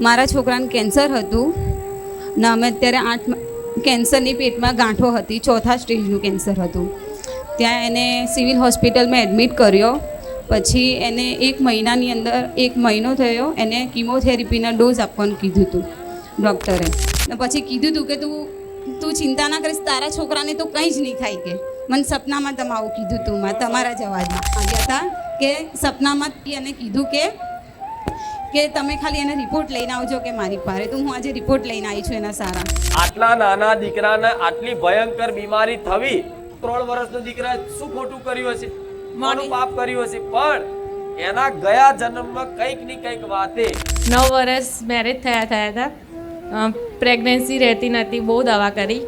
મારા છોકરાને કેન્સર હતું ને અમે અત્યારે કેન્સરની પેટમાં ગાંઠો હતી, 4થા સ્ટેજનું કેન્સર હતું. ત્યાં એને સિવિલ હોસ્પિટલમાં એડમિટ કર્યો. પછી એને 1 મહિનાની અંદર 1 મહિનો થયો, એને કીમોથેરાપીના ડોઝ આપવાનું કીધું હતું ડૉક્ટરે. ને પછી કીધું હતું કે તું ચિંતા ના કરીશ, તારા છોકરાને તો કંઈ જ નહીં થાય. કે મને સપનામાં તમે આવું કીધું હતું, તમારા જ અવાજમાં આવ્યા હતા કે સપનામાં એને કીધું કે તમે ખાલી એને રિપોર્ટ લઈને આવજો કે મારી પાસે. તો હું આજે રિપોર્ટ લઈને આવી છું એના સારા. આટલા નાના દીકરાને આટલી ભયંકર બીમારી થવી, 3 વર્ષનો દીકરા શું ખોટું કર્યું હશે, માનું પાપ કર્યું હશે, પણ એના ગયા જન્મમાં કંઈક ની કંઈક વાતે 9 વર્ષ મેરેજ થયા હતા. પ્રેગ્નન્સી રહેતી નથી, બહુ દવા કરી,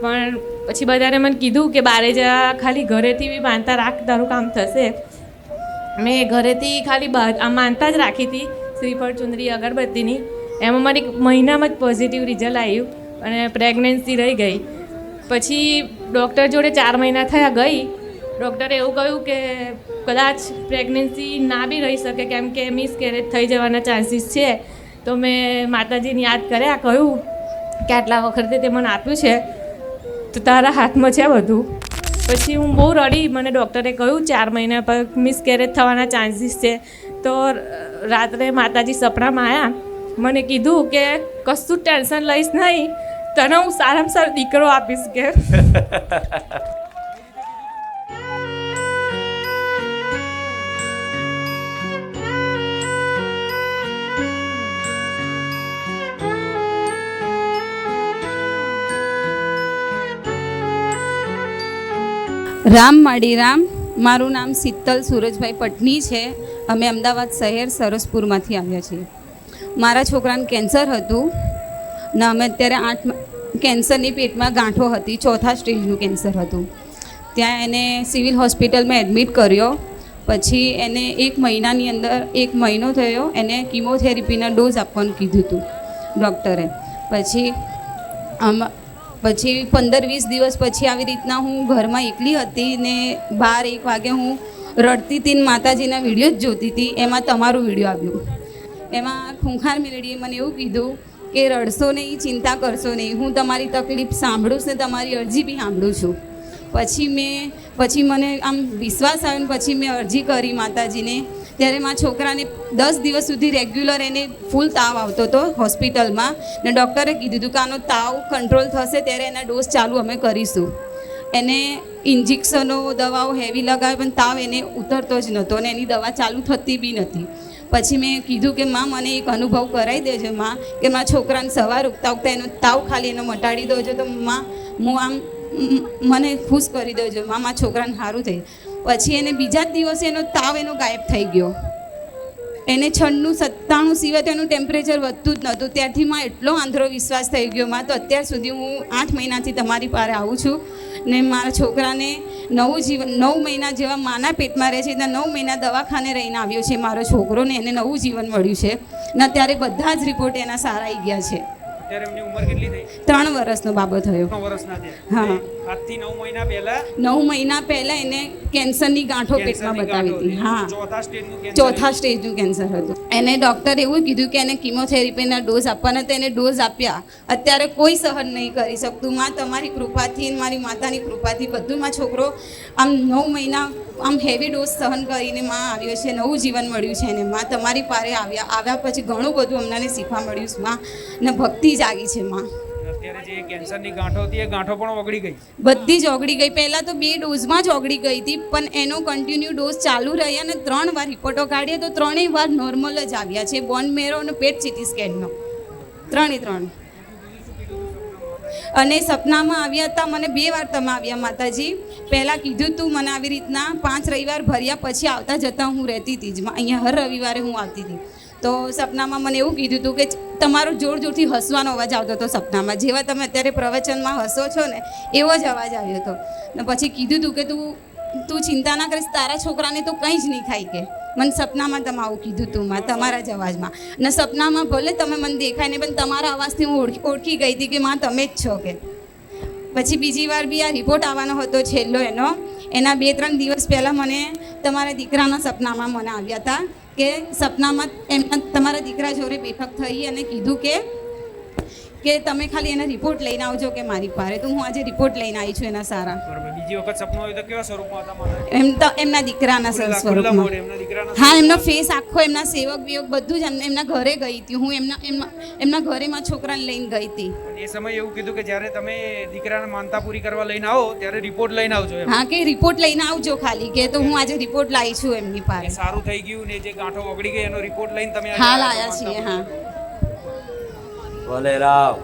પણ પછી બધાને મને કીધું કે બારે જા, ખાલી ઘરેથી બી માનતા રાખ, તારું કામ થશે. મેં ઘરેથી ખાલી માનતા જ રાખી હતી, શ્રીફળ, ચુંદરી, અગરબત્તીની. એમાં મારી મહિનામાં જ પોઝિટિવ રિઝલ્ટ આવ્યું અને પ્રેગ્નન્સી રહી ગઈ. પછી ડૉક્ટર જોડે 4 મહિના થયા ગઈ. ડૉક્ટરે એવું કહ્યું કે કદાચ પ્રેગ્નન્સી ના બી રહી શકે, કેમ કે મિસકેરેજ થઈ જવાના ચાન્સીસ છે. તો મેં માતાજીને યાદ કર્યા, કહ્યું કે આટલા વખતે તે મને આપ્યું છે તો તારા હાથમાં છે બધું. પછી હું બહુ રડી. મને ડૉક્ટરે કહ્યું 4 મહિના પર મિસકેરેજ થવાના ચાન્સીસ છે. તો રાત્રે માતાજી સપનામાં આવ્યા, મને કીધું કે કશું ટેન્શન લઈશ નહીં, તને હું સારામાં સારો દીકરો આપીશ. કે રામ માડી રામ. મારું નામ શીતલ સુરજભાઈ પટની છે. અમે અમદાવાદ શહેર સરસપુરમાંથી આવ્યા છીએ. મારા છોકરાને કેન્સર હતું ને અમે અત્યારે કેન્સરની પેટમાં ગાંઠો હતી, 4થા સ્ટેજનું કેન્સર હતું. ત્યાં એને સિવિલ હોસ્પિટલમાં એડમિટ કર્યો. પછી એને 1 મહિનાની અંદર 1 મહિનો થયો, એને કીમોથેરાપીના ડોઝ આપવાનું કીધું હતું ડૉક્ટરે. પછી 15-20 દિવસ પછી આવી રીતના હું ઘરમાં એકલી હતી ને 12-1 વાગે હું રડતી હતી ને માતાજીના વિડીયો જ જોતી હતી. એમાં તમારું વિડીયો આવ્યું. એમાં ખૂંખાર મેલડીએ મને એવું કીધું કે રડશો નહીં, ચિંતા કરશો નહીં, હું તમારી તકલીફ સાંભળું ને તમારી અરજી બી સાંભળું છું. પછી મને આમ વિશ્વાસ આવ્યો ને પછી મેં અરજી કરી માતાજીને. ત્યારે મારા છોકરાને 10 દિવસ સુધી રેગ્યુલર એને ફૂલ તાવ આવતો હતો હોસ્પિટલમાં, ને ડૉક્ટરે કીધું હતું કે આનો તાવ કંટ્રોલ થશે ત્યારે એના ડોઝ ચાલુ અમે કરીશું. એને ઇન્જેક્શનો, દવાઓ હેવી લગાવે પણ તાવ એને ઉતરતો જ નહોતો અને એની દવા ચાલુ થતી બી નથી. પછી મેં કીધું કે માં મને એક અનુભવ કરાવી દેજો માં, કે મારા છોકરાને સવાર ઉગતા એનો તાવ ખાલી એનો મટાડી દેજો તો માં હું આમ મને ખુશ કરી દેજો માં, મારા છોકરાને સારું થઈ. પછી એને બીજા જ દિવસે એનો તાવ ગાયબ થઈ ગયો. એને 96-97 સિવાય તો એનું ટેમ્પરેચર વધતું જ નહોતું. ત્યારથી માં એટલો આંધળો વિશ્વાસ થઈ ગયો માં. તો અત્યાર સુધી હું 8 મહિનાથી તમારી પાસે આવું છું ને મારા છોકરાને 9 મહિના જેવા માના પેટમાં રહે છે, ત્યાં 9 મહિના દવાખાને રહીને આવ્યો છે મારો છોકરો, ને એને નવું જીવન મળ્યું છે ને અત્યારે બધા જ રિપોર્ટ એના સારા આવી ગયા છે. અત્યારે એમની ઉંમર કેટલી થઈ? 3 વર્ષનો બાબો થયો. 9 વર્ષના થયા. હા, આજથી 9 મહિના પહેલા 9 મહિના પહેલા એને કેન્સરની ગાંઠો પેટમાં બતાવી હતી. હા, 4થા સ્ટેજનું કેન્સર હતું. એને ડૉક્ટરે એવું કીધું કે એને કીમોથેરાપીના ડોઝ આપવાના, તો એને ડોઝ આપ્યા. અત્યારે કોઈ સહન નહીં કરી શકતું માં. તમારી કૃપાથી, મારી માતાની કૃપાથી બધું માં છોકરો આમ 9 મહિના આમ હેવી ડોઝ સહન કરીને માં આવ્યો છે, નવું જીવન મળ્યું છે એને માં. તમારી પાસે આવ્યા પછી ઘણું બધું અમને શીખવા મળ્યું છે માં, ને ભક્તિ જાગી છે માં. અત્યારે જે કેન્સરની ગાંઠો હતી એ ગાંઠો પણ ઓગળી ગઈ, બધી જ ઓગળી ગઈ. પહેલાં તો 2 ડોઝમાં જ ઓગળી ગઈ હતી, પણ એનો કન્ટિન્યુ ડોઝ ચાલુ રહ્યા ને 3 વાર રિપોર્ટો કાઢીએ તો 3 વાર નોર્મલ જ આવ્યા છે. બોન મેરો અને પેટ સીટી સ્કેનનો 3 અને સપનામાં આવ્યા હતા મને 2 વાર તમે આવ્યા માતાજી. પહેલાં કીધું તું મને આવી રીતના 5 રવિવાર ભર્યા પછી આવતા જતાં હું રહેતી હતી જ અહીંયા, હર રવિવારે હું આવતી હતી. તો સપનામાં મને એવું કીધું હતું કે તમારો જોર જોરથી હસવાનો અવાજ આવતો હતો સપનામાં, જેવા તમે અત્યારે પ્રવચનમાં હસો છો ને એવો જ અવાજ આવ્યો હતો. ને પછી કીધું હતું કે તું ચિંતા ના કરીશ, તારા છોકરાને તો કંઈ જ નહીં થાય. કે મને સપનામાં તમે આવું કીધું હતું માં, તમારા જ અવાજમાં. ને સપનામાં ભલે તમે મને દેખાય ને પણ તમારા અવાજથી હું ઓળખી ગઈ હતી કે માં તમે જ છો. કે પછી બીજી વાર બી આ રિપોર્ટ આવવાનો હતો છેલ્લો એના 2-3 દિવસ પહેલાં મને તમારા દીકરાના સપનામાં મને આવ્યા હતા કે સપનામાં એમના તમારા દીકરા જોડે બેઠક થઈ અને કીધું કે તમે ખાલી એના રિપોર્ટ લઈને આવજો કે મારી પાસે. તો હું આજે રિપોર્ટ લઈને આવી છું એના સારા. બરાબર. બીજી વખત સપનું આવ્યું તો કેવા સ્વરૂપમાં હતા માતા? એમના દીકરાના ખુલ્લા સ્વરૂપમાં. મોઢે એમના દીકરાના હા, એમનો ફેસ આખો, એમના સેવક વિયોગ બધું જ એમના ઘરે ગઈ હતી. હું એમના ઘરે માં છોકરાને લઈને ગઈ હતી. એ સમયે એવું કીધું કે જ્યારે તમે દીકરાને માનતા પૂરી કરવા લઈને આવો ત્યારે રિપોર્ટ લઈને આવજો એમ. હા, કે રિપોર્ટ લઈને આવજો ખાલી કે. તો હું આજે રિપોર્ટ લાવી છું એમની એ પાસે. સારું થઈ ગયું ને જે ગાંઠો ઓગળી ગઈ એનો રિપોર્ટ લઈને તમે હા, આજે લાયા છીએ. હા, ભલે રામ.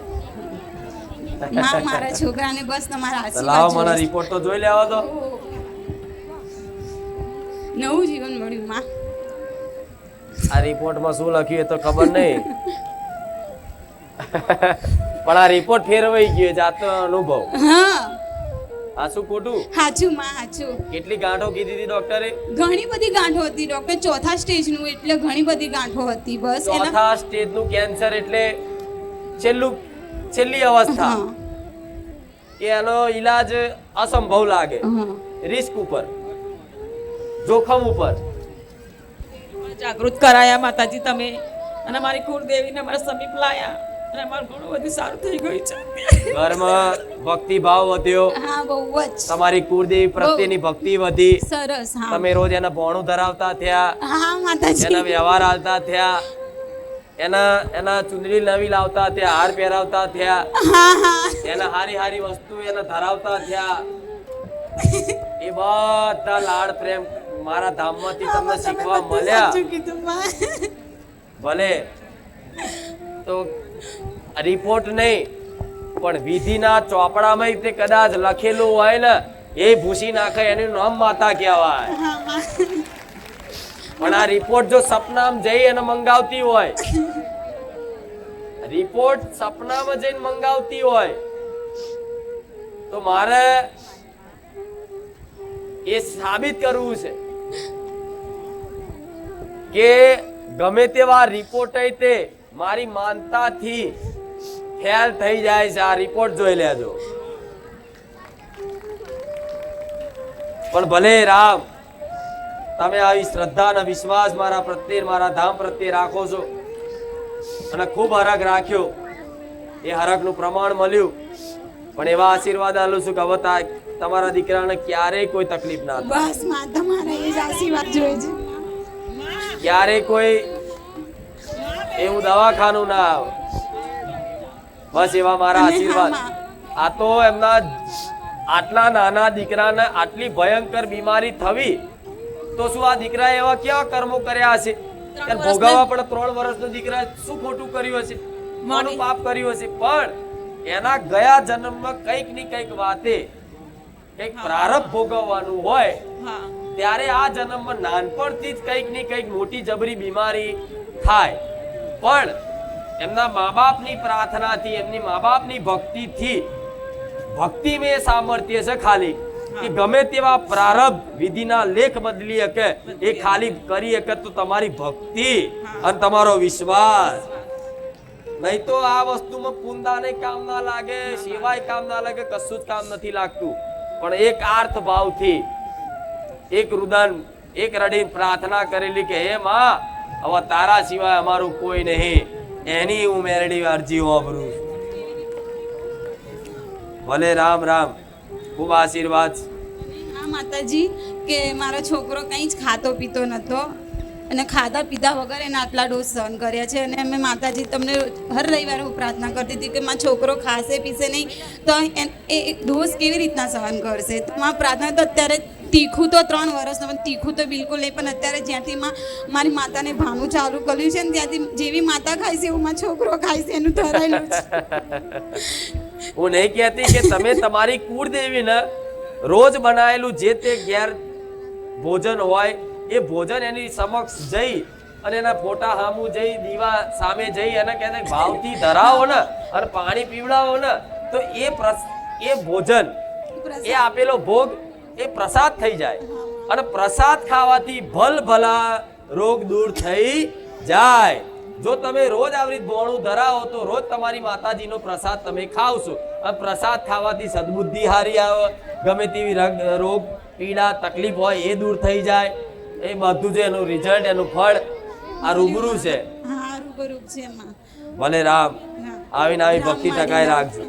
મારા છોકરાને બસ તમારા તો લાવો આશીર્વાદ મને જોઈએ. રિપોર્ટ તો જોઈ લેવો તો. નવું જીવન મળ્યું માં. આ રિપોર્ટમાં શું લખ્યું એ તો ખબર નહીં. પણ આ રિપોર્ટ ફેરવાઈ ગયો જાતનો અનુભવ. હા, આ શું ખોટું? સાચું માં, સાચું. કેટલી ગાંઠો કીધી હતી ડોક્ટરે? ઘણી બધી ગાંઠો હતી ડોક્ટર. ચોથા સ્ટેજનું, એટલે ઘણી બધી ગાંઠો હતી. બસ એના ચોથા સ્ટેજનું કેન્સર એટલે છેલ્લી અવસ્થા. હા, કે એનો ઈલાજ અસંભવ લાગે. હા. રિસ્ક ઉપર, જોખમ ઉપર. જાગૃત કરાયા માતાજી તમે, અને મારી કુળદેવીને મારા સમીપ લાયા, અને અમારું ઘણું બધું સારું થઈ ગયું છે. ઘરમાં ભક્તિ ભાવ વધ્યો. હા, બહુ જ તમારી કુળદેવી પ્રત્યેની ભક્તિ વધી. સરસ. હા, તમે રોજ એના ભોણું ધરાવતા થયા, હા માતાજી. એના વ્યવહાર હાલતા થયા, એના ચુંદડી નવી લાવતા થયા, હાર પહેરાવતા થયા, હા, હા. એના હારી વસ્તુ એને ધરાવતા થયા. એ બધા લાડ પ્રેમ મારા ધામમાંથી તમને શીખવા મળ્યા. સાચું કીધું માં. ભલે તો રિપોર્ટ નહીં પણ વિધિના ચોપડામાં તે કદાચ લખેલું હોય ને એ ભૂસી નાખે એનું નામ માતા કહેવાય. હા, માં. પણ આ રિપોર્ટ જો સપનામાં જઈ અને મંગાવતી હોય, રિપોર્ટ સપનામાં જઈને મંગાવતી હોય તો મારે એ સાબિત કરવું છે કે ગમે તેવા રિપોર્ટ તે મારી માનતાથી ફેલ થઈ જાય છે. આ રિપોર્ટ જોઈ લેજો. પણ ભલે રામ, તમે આવી શ્રદ્ધા અને વિશ્વાસ મારા પ્રત્યે, મારા ધામ પ્રત્યે રાખો છો અને ખૂબ હરખ રાખ્યો. એ હરખનું પ્રમાણ મળ્યું. પણ એવા આશીર્વાદ આલું છું કે હવે તમારા દીકરાને ક્યારેય કોઈ તકલીફ ના થાય, બસ માં, તમારા એ જ આશીર્વાદ જોઈએ છે. ક્યારેય કોઈ એવું દવાખાનું ના આવે. બસ એવા મારા અને આશીર્વાદ. હા, આ તો એમના આટલા નાના દીકરાને આટલી ભયંકર બીમારી થવી તો શું આ દીકરાએ એવા કેવા કર્મો કર્યા હશે કે ભોગવવા પડે? 3 વર્ષનો દીકરા શું ખોટું કર્યું હશે, કોનું પાપ કર્યું હશે? પણ એના ગયા જન્મમાં કંઈક ની કંઈક વાતે કંઈક પ્રારબ્ધ ભોગવવાનું હોય હા, ત્યારે આ જન્મમાં નાનપણથી જ કંઈક ની કંઈક મોટી જબરી બીમારી થાય. પણ એમના મા બાપની પ્રાર્થનાથી, એમની મા બાપની ભક્તિથી, ભક્તિમાં સામર્થ્ય છે ખાલી કે ગમે તેવા પ્રારબ્ધ વિધિના લેખ બદલી શકે, એ ખાલી કરી શકે તો તમારી ભક્તિ અને તમારો વિશ્વાસ. નહીં તો આ વસ્તુમાં પુંદાને કામ ના લાગે, સેવાય કામ ના લાગે, કશું જ કામ નથી લાગતું. પણ એક આર્થ ભાવથી, એક રુદન, એક રડીને પ્રાર્થના કરેલી કે હે માં, હવે તારા સિવાય અમારું કોઈ નહીં, એની હું મેરડી અરજી વાપરું. ભલે રામ રામ. ખૂબ આશીર્વાદ. હા માતાજી, કે મારો છોકરો કંઈ જ ખાતો પીતો નતો અને ખાધા પીધા વગર એને આટલા ડોઝ સહન કર્યા છે. અને અમે માતાજી તમને હર રવિવારે હું પ્રાર્થના કરતી હતી કે મારો છોકરો ખાશે પીશે નહીં તો એ ડોઝ કેવી રીતના સહન કરશે. તો મારી પ્રાર્થના તો અત્યારે તીખું તો 3 વર્ષનો, પણ તીખું તો બિલકુલ નહીં. પણ અત્યારે જ્યાંથી મારી માતાને ભાનું ચાલુ કર્યું છે ને ત્યાંથી જેવી માતા ખાય છે એવું મારો છોકરો ખાય છે, એનું ધરાયેલું છે. હું નહીં કહેતી કે તમે તમારી કુળદેવીને રોજ બનાવેલું જે તે ઘેર ભોજન હોય એ ભોજન એની સમક્ષ જઈ અને એના ફોટા સામું જઈ, દીવા સામે જઈ અને કહે ભાવથી ધરાવો ને અને પાણી પીવડાવો ને તો એ ભોજન, એ આપેલો ભોગ એ પ્રસાદ થઈ જાય. અને પ્રસાદ ખાવાથી ભલા રોગ દૂર થઈ જાય. જો તમે રોજ આવી રીતે ભોણું ધરાવો તો રોજ તમારી માતાજીનો પ્રસાદ તમે ખાવશો. અને પ્રસાદ ખાવાથી સદબુદ્ધિ હારી આવે, ગમે તેવી રોગ પીડા તકલીફ હોય એ દૂર થઈ જાય. એ બધું જ એનું રિઝલ્ટ, એનું ફળ આ રૂબરૂ છે. હા રૂબરૂ છે એમાં. ભલે રામ હા. આવીને આવી રામ ભક્તિ માડી ટકાઈ રામ. રાખજો.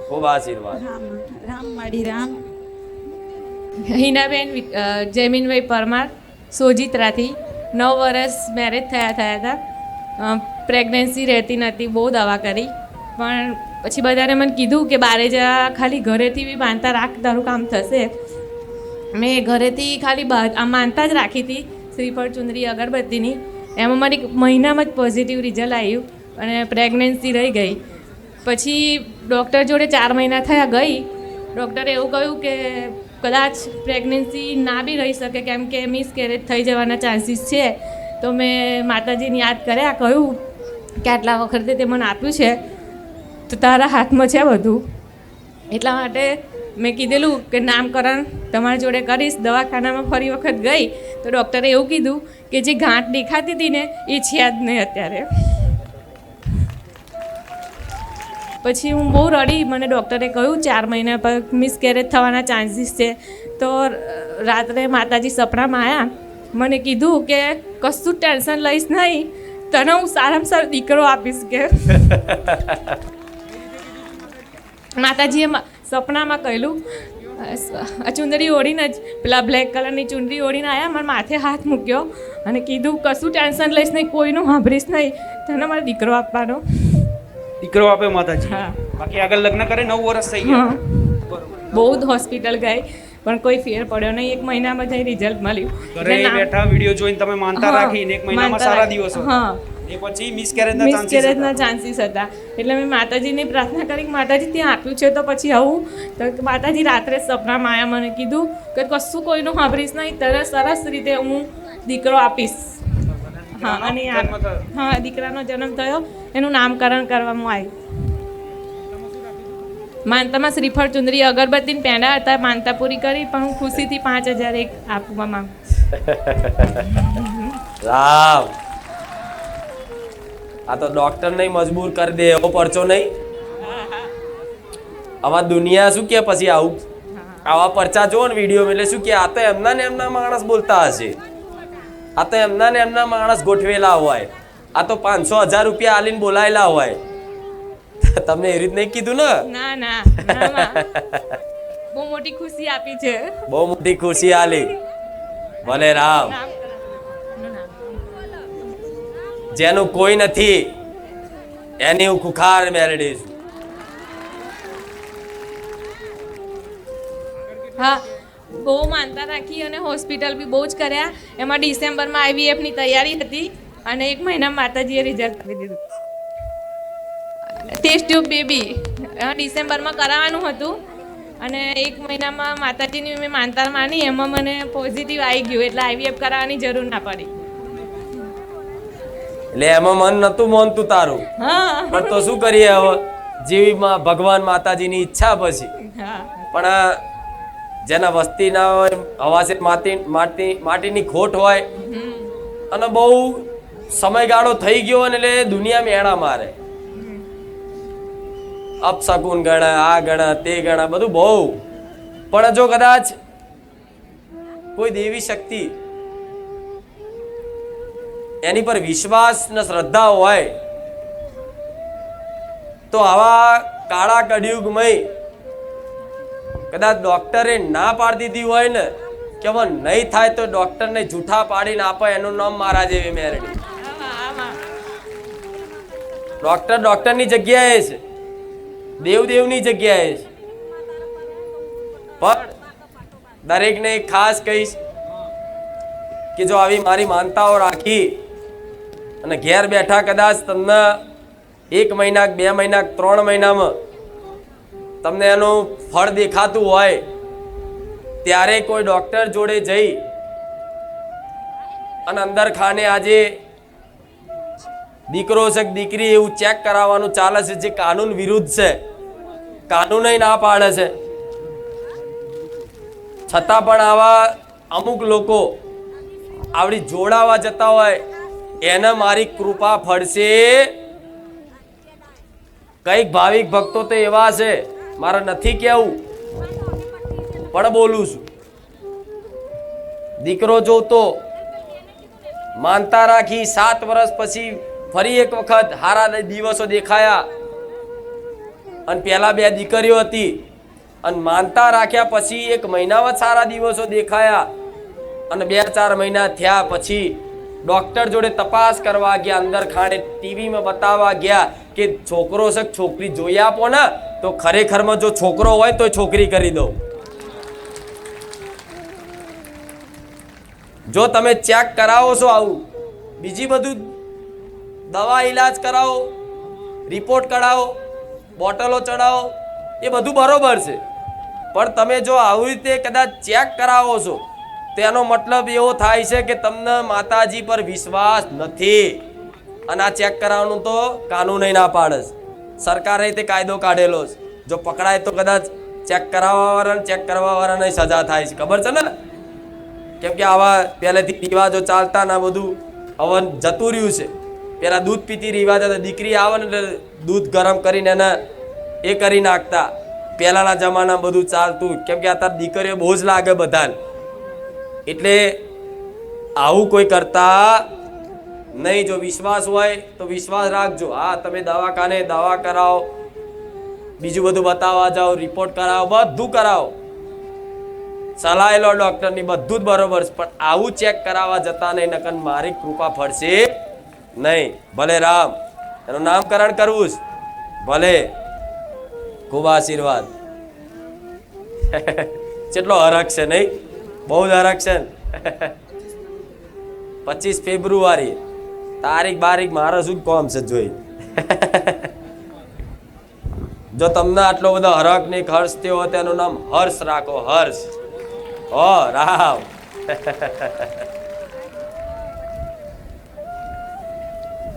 ખૂબ આશીર્વાદ. રામ રામ માડી રામ. હિનાબેન જયમીનભાઈ પરમાર સોજિત્રાથી 9 વર્ષ મેરેજ થયા હતા. પ્રેગ્નન્સી રહેતી નહોતી, બહુ દવા કરી, પણ પછી બધાને મને કીધું કે બારે જા, ખાલી ઘરેથી બી માનતા રાખ, તારું કામ થશે. મેં ઘરેથી ખાલી માનતા જ રાખી હતી, શ્રીફળ ચુંદરી અગરબત્તીની. એમાં મારી મહિનામાં જ પોઝિટિવ રિઝલ્ટ આવ્યું અને પ્રેગ્નન્સી રહી ગઈ. પછી ડૉક્ટર જોડે 4 મહિના થયા ગઈ. ડૉક્ટરે એવું કહ્યું કે કદાચ પ્રેગ્નન્સી ના બી રહી શકે, કેમ કે મિસકેરેજ થઈ જવાના ચાન્સીસ છે. તો મેં માતાજીને યાદ કર્યા, કહ્યું કે આટલા વખતે તે મને આપ્યું છે તો તારા હાથમાં છે બધું. એટલા માટે મેં કીધેલું કે નામકરણ તમારા જોડે કરીશ. દવાખાનામાં ફરી વખત ગઈ તો ડૉક્ટરે એવું કીધું કે જે ગાંઠ દેખાતી હતી ને એ છે જ નહીં અત્યારે. પછી હું બહુ રડી. મને ડૉક્ટરે કહ્યું 4 મહિના પર મિસકેરેજ થવાના ચાન્સીસ છે. તો રાત્રે માતાજી સપનામાં આવ્યા, મને કીધું કે કશું ટેન્શન લઈશ નહીં, તને હું સારામાં સારો દીકરો આપીશ. કે માતાજીએ સપનામાં કહેલું. ચુંદડી ઓળીને જ, પેલા બ્લેક કલરની ચુંદડી ઓળીને આવ્યા, મારા માથે હાથ મૂક્યો અને કીધું કશું ટેન્શન લઈશ નહીં, કોઈનું સાંભળીશ નહીં, તને મારો દીકરો આપવાનો. દીકરો આપે માતાજી. હા. બાકી આગળ લગ્ન કરે 9 વર્ષ થઈ ગયા. હા. બહુ જ હોસ્પિટલ ગઈ પણ કોઈ ફેર પડ્યો નહીં. 1 મહિનામાં જઈ રિઝલ્ટ મળ્યું. ઘરે બેઠા વિડીયો જોઈને તમે માનતા રાખીને 1 મહિનામાં સારા દિવસો. હા, એ પછી મિસકેરેજના ચાન્સીસ મિસકેરેજના ચાન્સીસ હતા. એટલે મેં માતાજીને પ્રાર્થના કરી કે માતાજી ત્યાં આપ્યું છે તો પછી આવું. તો માતાજી રાત્રે સપનામાં આવ્યા, મને કીધું કે કશું કોઈનું સાંભળીશ નહીં, તને સરસ રીતે હું દીકરો આપીશ. હા, અને હા, દીકરાનો જન્મ થયો, એનું નામકરણ કરવામાં આવ્યું. માનતામાં શ્રીફળ ચુંદરી અગરબત્તી પેંડા હતા, માનતા પૂરી કરી, પણ હું ખુશીથી 5001 આપવા માંગુ. રામ આ તો ડોક્ટર નહીં મજબૂર કરી દે એવો પરચો નહીં. આમાં દુનિયા શું કે પછી આવું આવા પરચા જો ને વિડીયો એટલે શું કે આ તો એમના ને એમના માણસ બોલતા હશે, આ તો એમના ને એમના માણસ ગોઠવેલા હોય, આ તો 500,000 રૂપિયા આલીને બોલાયેલા હોય. તમને એ રીત નહીં કીધું ને? ના ના ના, બહુ મોટી ખુશી આપી છે. બહુ મોટી ખુશી આલી. ભલે રામ. જેનું કોઈ નથી એની હું ખુખાર મેળવીશ. હા, બહુ માનતા રાખી અને હોસ્પિટલ બી બહુ જ કર્યા. એમાં ડિસેમ્બરમાં IVFની તૈયારી હતી અને 1 મહિનામાં માતાજીએ રિઝલ્ટ આપી દીધું. ટેસ્ટ ટ્યુબ બેબી ડિસેમ્બરમાં કરાવવાનું હતું અને 1 મહિનામાં માતાજીની મેં માનતા માની, એમાં મને પોઝિટિવ આવી ગયું, એટલે IVF કરાવવાની જરૂર ના પડી. એટલે એમાં મન નતું માનતું તારું, હા પણ તો શું કરીએ હવે, જેવી ભગવાન માતાજીની ઈચ્છા પછી. હા, પણ આ જેના વસ્તી ના હોય, હવાસે માટીની ખોટ હોય અને બહુ સમયગાળો થઈ ગયો ને એટલે દુનિયા મેળા મારે, અપશકુન ગણા, આ ગણા, તે ગણા, બધું બહુ. પણ જો કદાચ કોઈ દેવી શક્તિ એની પર વિશ્વાસ ને શ્રદ્ધા હોય તો આવા કાળા કળિયુગમય કદાચ ડોક્ટરે ના પાડી દીધી હોય ને કે હવે નહીં થાય તો ડોક્ટરને જૂઠા પાડીને આપે, એનું નામ મારા જેવી મેરડી. ડોક્ટર ડોક્ટરની જગ્યાએ છે, દેવદેવની જગ્યાએ છે. પણ દરેકને એક ખાસ કહીશ કે જો આવી મારી માનતાઓ રાખી અને ઘેર બેઠા કદાચ તમને 1 મહિના, 2 મહિના, 3 મહિનામાં તમને એનું ફળ દેખાતું હોય ત્યારે કોઈ ડોક્ટર જોડે જઈ અને અંદર ખાને આજે દીકરો છે કે દીકરી એવું ચેક કરાવવાનું ચાલે છે, જે કાનૂન વિરુદ્ધ છે, કાનૂન ના પાડે છે. છતાં પણ આવા અમુક લોકો આવડી જોડાવા જતા હોય એને મારી કૃપા ફળશે. કઈક ભાવિક ભક્તો તો એવા છે, મારે નથી કેવું પણ બોલું છું, દીકરો જોતો માનતા રાખી 7 વર્ષ પછી ફરી એક વખત હારા દિવસો દેખાયા અને પહેલા 2 દીકરીઓ હતી અને માનતા રાખ્યા પછી 1 મહિનામાં સારા દિવસો દેખાયા અને 2-4 મહિના થયા પછી ડોક્ટર જોડે તપાસ કરવા ગયા, અંદર ખાણે ટીવીમાં બતાવવા ગયા કે છોકરો છે છોકરી જોઈ આપો ને, તો ખરેખરમાં જો છોકરો હોય તો છોકરી કરી દો. જો તમે ચેક કરાવો છો આવું, બીજી બધું દવા ઈલાજ કરાવો, રિપોર્ટ કઢાવો, બોટલો ચડાવો, એ બધું બરોબર છે, પણ તમે જો આવી રીતે કદાચ ચેક કરાવો છો તેનો મતલબ એવો થાય છે કે તમને માતાજી પર વિશ્વાસ નથી. અને આ ચેક કરાવવાનું તો કાનૂન ના પાડે છે, સરકારે તે કાયદો કાઢેલો છે. જો પકડાય તો કદાચ ચેક કરાવવાવાળાને ચેક કરવાવાળાને સજા થાય છે, ખબર છે ને? કેમ કે આવા પહેલેથી રિવાજો ચાલતા ને બધું હવે જતું રહ્યું છે. પેલા દૂધ પીતી રિવાજ હતા, દીકરી આવે ને એટલે દૂધ ગરમ કરીને એને એ કરી નાખતા. પહેલાના જમાનામાં બધું ચાલતું, કેમ કે અત્યારે દીકરીઓ બહુ જ લાગે બધાને. એટલે આવું કોઈ કરતા નહીં. જો વિશ્વાસ હોય તો વિશ્વાસ રાખજો. હા, તમે દવાખાને દવા કરાવો, બીજું બધું બતાવવા જાઓ, રિપોર્ટ કરાવો, બધું કરાવો, સલાહ લો ડોક્ટરની, બધું જ બરોબર છે, પણ આવું ચેક કરાવવા જતા નહીં, નકર મારી કૃપા ફળશે નહીં. ભલે રામ, એનું નામકરણ કરવું છે, ભલે. ખૂબ આશીર્વાદ. કેટલો હરખ છે નહીં? બહુ જ હરખ છે. 25 ફેબ્રુઆરી તારીખ બારીખ મારો શું કોમ છે જોઈ. જો તમને આટલો બધો હરખ ને હર્ષ થયો હોય તેનું નામ હર્ષ રાખો. હર્ષ. ઓ રામ.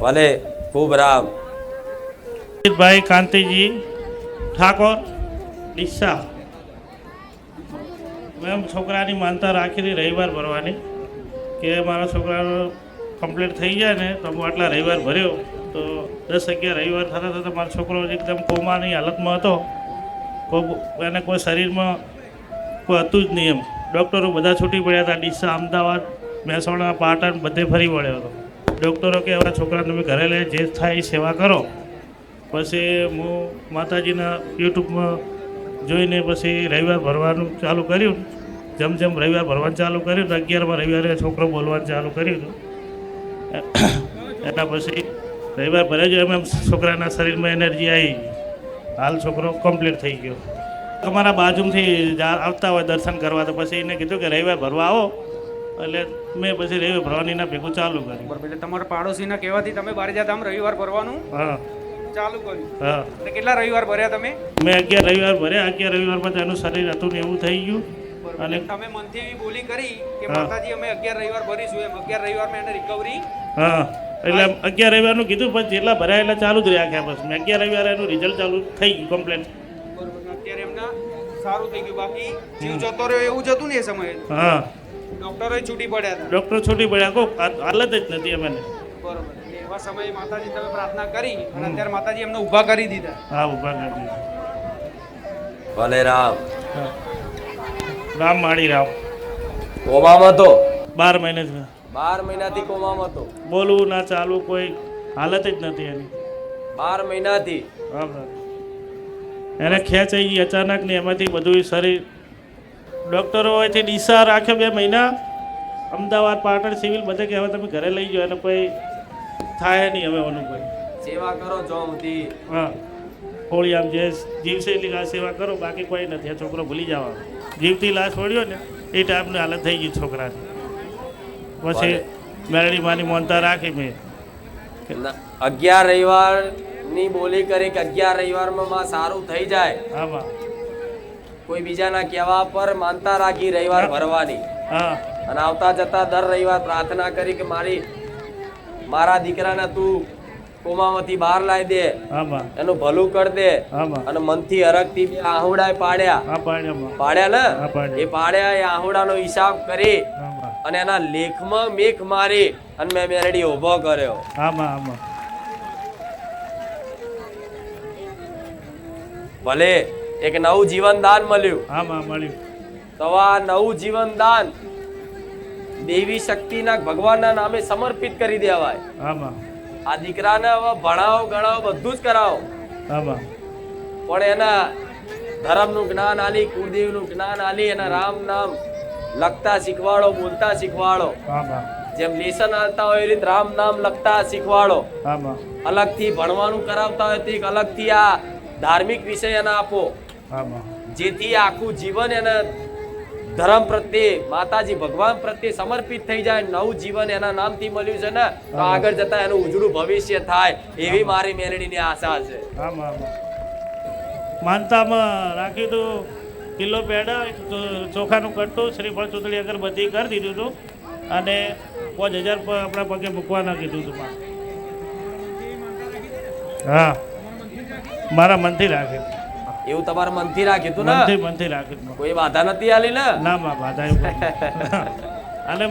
ભલે. ખૂબ રામ. ભાઈ કાંતિજી ઠાકોર ડીસા. મેં છોકરાની માનતા રાખી રવિવાર ભરવાની, કે મારા છોકરાનો કમ્પ્લીટ થઈ જાય ને તો હું આટલા રવિવાર ભર્યો તો 10-11 રવિવાર થતાં થતાં મારો છોકરો એકદમ કોમાની હાલતમાં હતો. એને કોઈ શરીરમાં કોઈ હતું જ નહીં. એમ ડૉક્ટરો બધા છૂટી પડ્યા હતા. ડીસા, અમદાવાદ, મહેસાણા, પાટણ બધે ફરી વળ્યો હતો. ડૉક્ટરો કે હવે છોકરાને તમે ઘરે લઈ જે થાય એ સેવા કરો. પછી હું માતાજીના યુટ્યુબમાં જોઈને પછી રવિવાર ભરવાનું ચાલુ કર્યું. જેમ જેમ રવિવાર ભરવાનું ચાલુ કર્યું તો 11મા રવિવારે છોકરો બોલવાનું ચાલુ કર્યું હતું. એના પછી રવિવાર ભરે જો એમ છોકરાના શરીરમાં એનર્જી આવી. હાલ છોકરો કમ્પ્લીટ થઈ ગયો. અમારા બાજુથી આવતા હોય દર્શન કરવા, તો પછી એને કીધું કે રવિવાર ભરવા આવો, એટલે મેં પછી રવિવાર ભરવાની એના ભેગું ચાલુ કર્યું. બરાબર. એટલે તમારા પાડોશીના કહેવાથી તમે બારેજાધામ રવિવાર ભરવાનું હા ચાલુ કર્યું. હા. એટલે કેટલા રવિવાર ભર્યા તમે? મેં 11 રવિવાર ભર્યા. 11 રવિવારમાં તો એનું શરીર હતું ને એવું થઈ ગયું. અને તમે મનથી એવી બોલી કરી કે માતાજી અમે 11 રવિવાર ભરીશું, એમ 11 રવિવારમાં એને રિકવરી. હા, એટલે 11 રવિવારનું કીધું, પણ જેટલા ભરાય એટલા ચાલુ જ રહ્યા. બસ મેં 11 રવિવારે એનું રિઝલ્ટ ચાલુ થઈ ગયું કમ્પ્લેટ. બરોબર. અત્યારે એમના સારું થઈ ગયું. બાકી જીવ જતો રહ્યો એવું જ હતું ને એ સમયે? હા, ડોક્ટરો છૂટી પડ્યા હતા. ડૉક્ટર છૂટી પડ્યા. કોઈ હાલત જ નથી અમને. બરોબર. એટલે એવા સમયે માતાજી તમે પ્રાર્થના કરી અને અત્યારે માતાજી એમને ઊભા કરી દીધા. હા, ઊભા કરી. ભલે રામ. રામ માળી રામ. કોમામાં તો 12 મહિને 12 મહિનાથી કોમામાં તો બોલવું ના ચાલુ કોઈ હાલત જ નથી એની. 12 મહિનાથી. હા, એને ખેંચાઈ ગઈ અચાનક ને એમાંથી બધું શરીર. ડૉક્ટરો હોયથી ડીસા રાખ્યો 2 મહિના, અમદાવાદ, પાટણ, સિવિલ બધે કે હવે તમે ઘરે લઈ જાઓ, એને કોઈ થાય નહીં હવે ઓનું કોઈ. સેવા કરો જો બધી. હા, હોળી આમ જે જીવશે એટલી આ સેવા કરો, બાકી કોઈ નથી. આ છોકરો ભૂલી જવાનો. જીવથી લાશ વળ્યો ને એ ટાઈપની હાલત થઈ ગઈ છોકરાની. પછી મેરડી માની મોનતા રાખી મેં. 11 રવિવાર ની બોલી કરી કે 11 રવિવારમાં માં સારું થઈ જાય. આમાં કોઈ બીજાના કહેવા પર માનતા રાખી રવિવાર ભરવાની. હા, અને આવતા જતા દર રવિવાર પ્રાર્થના કરી કે મારા દીકરાને તું કોમામાંથી બહાર લાવી દે, આમાં એનું ભલું કરી દે. આમાં અને મનથી હરખથી 2 આહુડા પાડ્યા. આ પાડ્યામાં પાડ્યા ને? હા, પાડ્યા. એ પાડ્યા, એ આહુડાનો હિસાબ કરી આમાં અને એના લેખમાં મેખ મારી અને મેં મેરડી ઉભો કર્યો. આમાં આમાં ભલે એક નવું જીવન દાન મળ્યું. આમાં મળ્યું. તો આ નવું જીવન દાન દેવી શક્તિના ભગવાનના નામે સમર્પિત કરી દેવાય. આમાં આ દીકરાને હવે ભણાવો ગણાવો બધું જ કરાવો, આમાં પણ એના ધર્મનું જ્ઞાન આલી, કુળદેવનું જ્ઞાન આલી, એના રામ નામ લખતા શીખવાડો, બોલતા શીખવાડો. આમાં જેમ લેસન આવતા હોય એ રીતે રામ નામ લખતા શીખવાડો. આમાં અલગથી ભણવાનું કરાવતા હોય તો એક અલગથી આ ધાર્મિક વિષય એને આપો, આમાં જેથી આખું જીવન એને ધર્મ પ્રત્યે, માતાજી ભગવાન પ્રત્યે સમર્પિત થઈ જાય. નવું જીવન એના નામથી મળ્યું છે ને, તો આગળ જતા એનું ઉજળું ભવિષ્ય થાય એવી મારી મેલડીની આશા છે. આમાં માનતામાં રાખ્યું હતું કિલો પેડા, ચોખાનું કટ્ટું, શ્રીફળ, ચૂંટણી અગરબત્તી કરી દીધું હતું અને 5000 આપણા પગે મૂકવાના કીધું હતું. હા, મારા મનથી રાખ્યું, એવું તમારા મનથી રાખ્યું હતું ને? મનથી રાખ્યું, કોઈ બાધા નથી આલી ને? ના માં બાધા એવું અને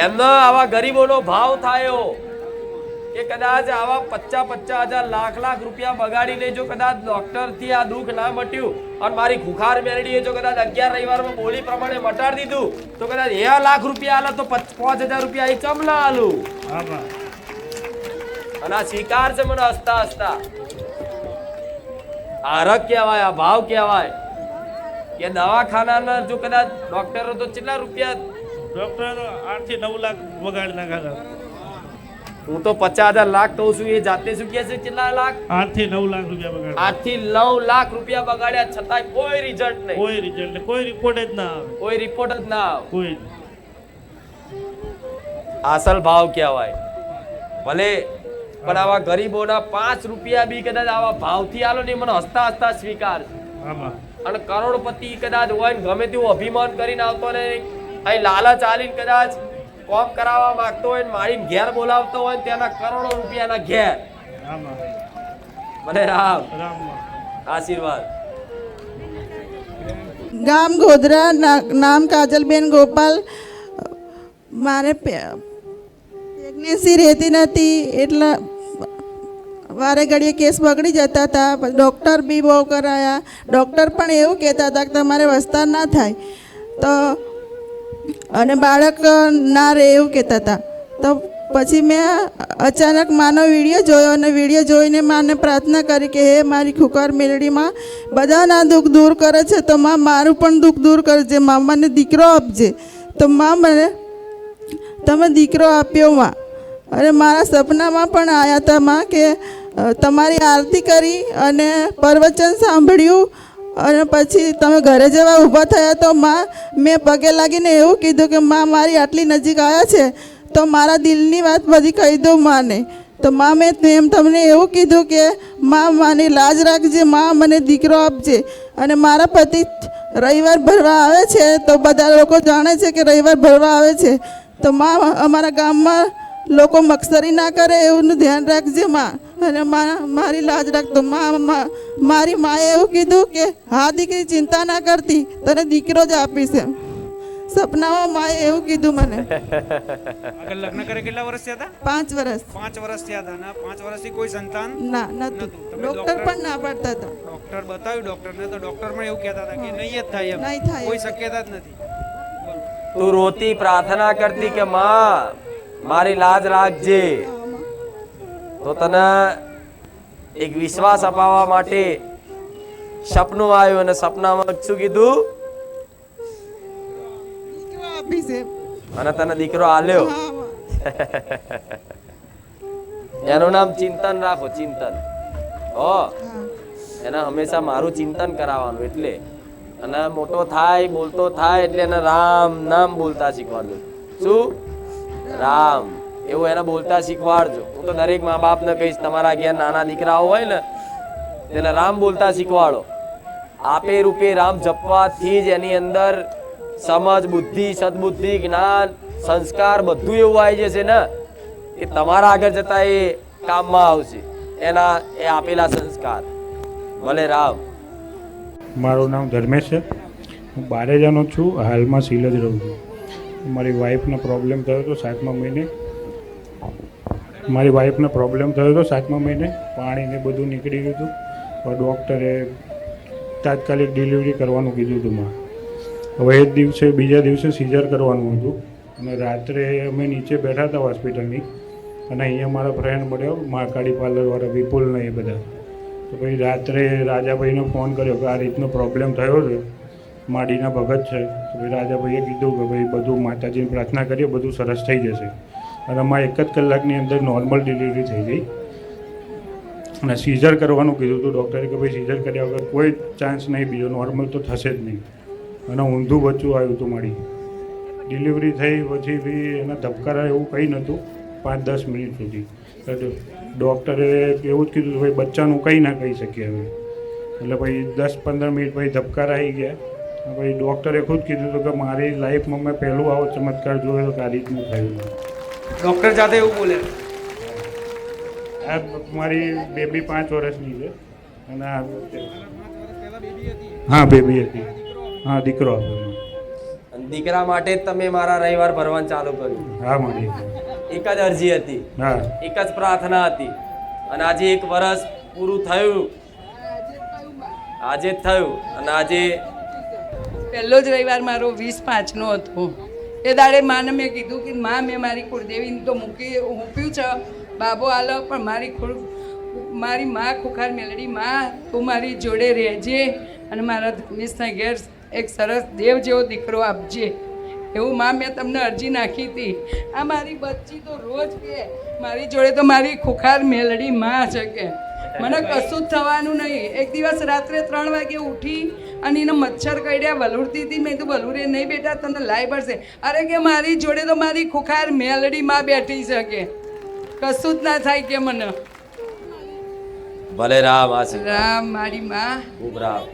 એમનો આવા ગરીબોનો ભાવ થયો કે કદાચ આવા 50,000 લાખ રૂપિયા બગાડીને જો કદાચ ડોક્ટર થી આ દુઃખ ના મટ્યું અને મારી ખુખાર મેલડીએ જો કદાચ 11 રવિવારમાં બોલી પ્રમાણે મટાડી દીધું તો કદાચ 1 લાખ રૂપિયા આલે તો 5,000 રૂપિયા એ ચમલા આલું. આમાં અને આ સ્વીકાર છે મને હસતા હસતા. આ હરખ કહેવાય, આ ભાવ કહેવાય કે દવાખાનાના જો કદાચ ડોક્ટરો તો કેટલા રૂપિયા, ડોક્ટર 8 થી 9 લાખ બગાડી નાખ્યા. હું તો 50,000 લાખ કહું છું, એ જાતે શું કહે છે કેટલા લાખ? 8 થી 9 લાખ રૂપિયા બગાડ્યા. 8 થી 9 લાખ રૂપિયા બગાડ્યા છતાંય કોઈ રિઝલ્ટ નહીં, કોઈ રિઝલ્ટ, કોઈ રિપોર્ટ જ ના આવે, કોઈ રિપોર્ટ જ ના આવે. કોઈ અસલ ભાવ કહેવાય. ભલે પણ આવા ગરીબોના 5 રૂપિયા બી કદાચ આવા ભાવથી આલો ને મને હસતા હસતા સ્વીકાર છે. આમાં અને કરોડપતિ કદાચ હોય ને ગમે તેવું અભિમાન કરીને આવતો ને અહીં લાલચ આલીને કદાચ કોમ કરાવવા માંગતો હોય ને મારીને ઘેર બોલાવતો હોય ને તેના કરોડો રૂપિયાના ઘેર. આમાં મને રામ રામમાં આશીર્વાદ. ગામ ગોધરા, નામ કાજલબેન ગોપાલ. મારે પ્રેગ્નન્સી રહેતી નથી એટલે વારે ઘડીએ કેસ બગડી જતા હતા. ડૉક્ટર બી બહુ કરાયા, ડૉક્ટર પણ એવું કહેતા હતા કે તમારે વિસ્તાર ના થાય તો અને બાળક ના રહે એવું કહેતા હતા. તો પછી મેં અચાનક માનો વિડીયો જોયો અને વિડીયો જોઈને માને પ્રાર્થના કરી કે હે મારી ખુખાર મેલડીમાં બધાના દુઃખ દૂર કરે છે તો માં મારું પણ દુઃખ દૂર કરજે, માં મને દીકરો આપજે. તો માં મને તમે દીકરો આપ્યો માં. અને મારા સપનામાં પણ આવ્યા હતા માં કે તમારી આરતી કરી અને પ્રવચન સાંભળ્યું અને પછી તમે ઘરે જવા ઊભા થયા તો માં મેં પગે લાગીને એવું કીધું કે માં મારી આટલી નજીક આવ્યા છે તો મારા દિલની વાત બધી કહી દઉં માને. તો માં મેં એમ તમને એવું કીધું કે માં માની લાજ રાખજે, માં મને દીકરો આપજે. અને મારા પતિ રવિવાર ભરવા આવે છે તો બધા લોકો જાણે છે કે રવિવાર ભરવા આવે છે તો માં અમારા ગામમાં લોકો મક્ષરી ના કરે એવું ધ્યાન રાખજે માં. અને મારી લાજ રાખતો. મારી માએ એવું કીધું કે હા દીકરી ચિંતા ના કરતી, તને દીકરો જ આપીશ એમ. સપનામાં માએ એવું કીધું મને. આગળ લગ્ન કરે કેટલા વર્ષ થયા હતા? 5 વર્ષ. 5 વર્ષ થયા હતા. અને 5 વર્ષથી કોઈ સંતાન ના નતું. ડૉક્ટર પણ ના પાડતા હતા. ડોક્ટર બતાવ્યું ડોક્ટરને તો ડોક્ટર પણ એવું કહેતા હતા કે નહીં જ થાય એમ, નહીં થાય. કોઈ શક્યતા જ નથી. તું રોતી પ્રાર્થના કરતી કે માં મારી લાજ રાખજે, તો તને એક વિશ્વાસ અપાવવા માટે સપનું આવ્યું અને સપનામાં શું કીધું? દીકરો આપીશ એમ. અને તને દીકરો આલ્યો. હા માં. એનું નામ ચિંતન રાખો, ચિંતન. હો, એને હંમેશા મારું ચિંતન કરાવવાનું. એટલે અને મોટો થાય, બોલતો થાય એટલે એને રામ નામ બોલતા શીખવાડજો. શું? રામ એવું એને બોલતા શીખવાડજો. હું તો દરેક મા બાપને કહીશ, તમારા ઘેર નાના દીકરાઓ હોય ને તેને રામ બોલતા શીખવાડો. આપે રૂપે રામ જપવાથી જ એની અંદર સમજ, બુદ્ધિ, સદબુદ્ધિ, જ્ઞાન, સંસ્કાર બધું એવું આવી જશે ને કે તમારા આગળ જતા એ કામમાં આવશે, એના એ આપેલા સંસ્કાર. ભલે રામ. મારું નામ ધર્મેશ છે. હું બારેજાનો છું, હાલમાં સિલજ રહું છું. મારી વાઈફનો પ્રોબ્લેમ થયો હતો 7મા મહિને. પાણી ને બધું નીકળી ગયું હતું. પણ ડૉક્ટરે તાત્કાલિક ડિલિવરી કરવાનું કીધું હતું. હવે એ જ દિવસે બીજા દિવસે સીઝર કરવાનું હતું. અને રાત્રે અમે નીચે બેઠા હતા હોસ્પિટલની, અને અહીંયા મારા ફ્રેન્ડ મળ્યો મહાકાળી પાર્લરવાળા વિપુલ ને એ બધા. તો પછી રાત્રે રાજાભાઈને ફોન કર્યો કે આ રીતનો પ્રોબ્લેમ થયો છે, માડીના ભગત છે. તો પછી રાજાભાઈએ કીધું કે ભાઈ બધું માતાજીની પ્રાર્થના કરીએ, બધું સરસ થઈ જશે. અને અમારે 1 જ કલાકની અંદર નોર્મલ ડિલિવરી થઈ ગઈ. અને સીઝર કરવાનું કીધું હતું ડૉક્ટરે કે ભાઈ સીઝર કર્યા વગર કોઈ ચાન્સ નહીં, બીજો નોર્મલ તો થશે જ નહીં. અને ઊંધું બચ્ચું આવ્યું હતું મારી. ડિલિવરી થઈ પછી બી એના ધબકારા એવું કંઈ નહોતું 5-10 મિનિટ સુધી. ડૉક્ટરે એવું જ કીધું ભાઈ બચ્ચાનું કંઈ ના કહી શકીએ હવે. એટલે પછી 10-15 મિનિટ પછી ધબકારા આવી ગયા. પછી ડૉક્ટરે ખુદ કીધું હતું કે મારી લાઈફમાં મેં પહેલું આવો ચમત્કાર જોયો તો આ રીતનું થયું. ડૉક્ટર જાતે એવું બોલે. આ મારી બેબી 5 વર્ષની છે. અને આ હા બેબી હતી. હા દીકરો હતો. અને દીકરા માટે જ તમે મારા રવિવાર ભરવાનું ચાલુ કર્યું. હા મારી એક જ અરજી હતી, હા એક જ પ્રાર્થના હતી, અને આજે 1 વર્ષ પૂરું થયું. આજે જ થયું. અને આજે પહેલો જ રવિવાર મારો 20/5નો હતો. એ દાડે માને મેં કીધું કે માં મેં મારી કુળદેવીને તો મૂક્યું છે બાબો આલો, પણ મારી માં ખુખાર મેલડી માં તું મારી જોડે રહેજે અને મારા ધર્મેશના ઘેર એક સરસ દેવ જેવો દીકરો આપજે. એવું માં મેં તમને અરજી નાખી હતી. આ મારી બચ્ચી તો રોજ કે મારી જોડે તો મારી ખુખાર મેલડી માં છે કે મને કશું જ થવાનું નહીં. એક દિવસ રાત્રે 3 વાગે ઉઠી અને એને મચ્છર કરડ્યા, વલુરતી હતી. મેં તો વલુરે નહીં બેટા તને લાઈ પડશે. અરે કે મારી જોડે તો મારી ખુખાર મેલડી માં બેઠી છે કે કશું જ ના થાય કે મને. ભલે રામ આશી રામ મારી માં. ખૂબ રામ.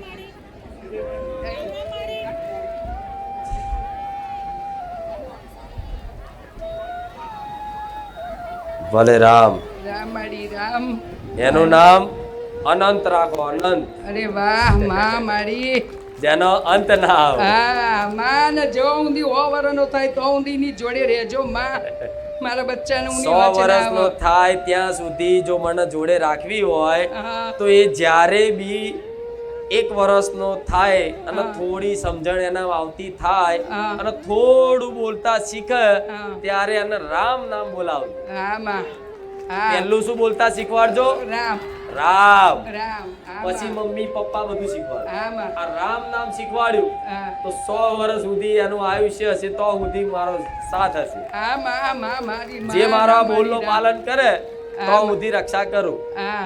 ભલે રામ. રામ મારી રામ. એનું નામ અનંત રાખો, અનંત, અરે વાહ માં મારી. જેનો અંત ના આવે. હા માં ને જો ઊંધી 100 વર્ષનો થાય તો ઊંધીની જોડે રહેજો માં. મારા બચ્ચાને ઊંધી 100 વચન વર્ષનો આવો. થાય ત્યાં સુધી જો મને જોડે રાખવી હોય હા. તો એ જ્યારે બી 1 વર્ષનો થાય અને થોડી સમજણ એને આવતી થાય હા. અને થોડું બોલતા શીખે હા. ત્યારે એને રામ નામ બોલાવજો. હા માં. હા પહેલું શું બોલતા શીખવાડજો? રામ રામ. રામ. હા પછી માં. મમ્મી પપ્પા બધું શીખવાડે. હા માં. આ રામ નામ શીખવાડ્યું હા. તો 100 વર્ષ સુધી એનું આયુષ્ય હશે, તો સુધી મારો સાથ હશે. હા માં. મારી માં. જે મારા મારી બોલનું રામ. પાલન કરે તો હા. સુધી રક્ષા કરું. હા